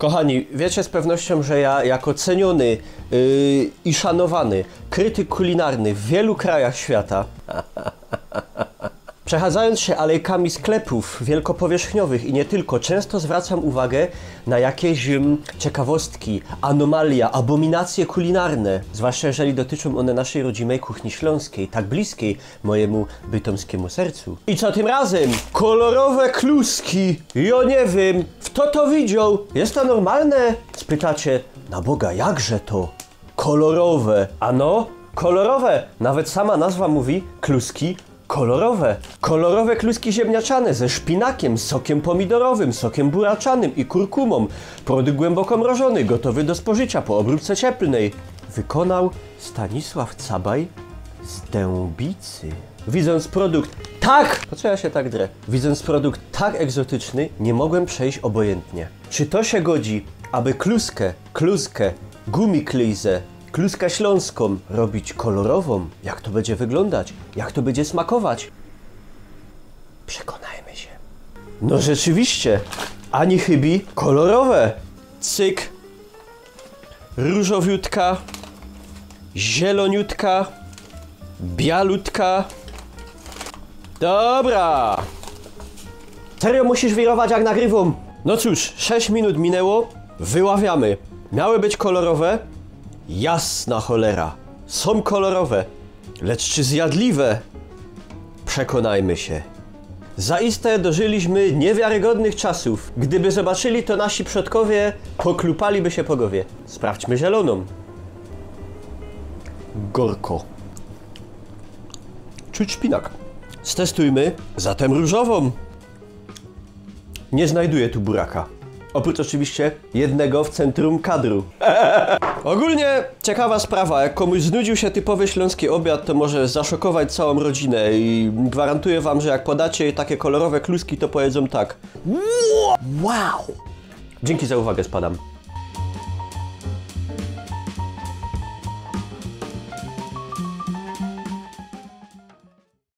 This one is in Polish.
Kochani, wiecie z pewnością, że ja jako ceniony i szanowany krytyk kulinarny w wielu krajach świata przechadzając się alejkami sklepów wielkopowierzchniowych i nie tylko, często zwracam uwagę na jakieś ciekawostki, anomalia, abominacje kulinarne. Zwłaszcza jeżeli dotyczą one naszej rodzimej kuchni śląskiej, tak bliskiej mojemu bytomskiemu sercu. I co tym razem? Kolorowe kluski! Ja nie wiem, kto to widział? Jest to normalne? Spytacie, na Boga, jakże to? Kolorowe. Ano, kolorowe. Nawet sama nazwa mówi kluski kolorowe. Kolorowe kluski ziemniaczane ze szpinakiem, sokiem pomidorowym, sokiem buraczanym i kurkumą. Produkt głęboko mrożony, gotowy do spożycia po obróbce cieplnej. Wykonał Stanisław Cabaj z Dębicy. Widząc produkt tak... Po co ja się tak drę? Widząc produkt tak egzotyczny, nie mogłem przejść obojętnie. Czy to się godzi, aby kluskę, gumiklejzę, kluskę śląską robić kolorową? Jak to będzie wyglądać? Jak to będzie smakować? Przekonajmy się. No rzeczywiście, ani chybi, kolorowe. Cyk. Różowiutka, zieloniutka, bialutka. Dobra. Serio musisz wirować jak nagrywam? No cóż, 6 minut minęło, wyławiamy. Miały być kolorowe? Jasna cholera, są kolorowe, lecz czy zjadliwe? Przekonajmy się. Zaiste dożyliśmy niewiarygodnych czasów. Gdyby zobaczyli to nasi przodkowie, poklupaliby się po głowie. Sprawdźmy zieloną. Gorko. Czuć szpinak. Stestujmy zatem różową. Nie znajduję tu buraka. Oprócz oczywiście jednego w centrum kadru. Ogólnie ciekawa sprawa, jak komuś znudził się typowy śląski obiad, to może zaszokować całą rodzinę i gwarantuję wam, że jak podacie takie kolorowe kluski, to powiedzą tak. Wow! Dzięki za uwagę, spadam.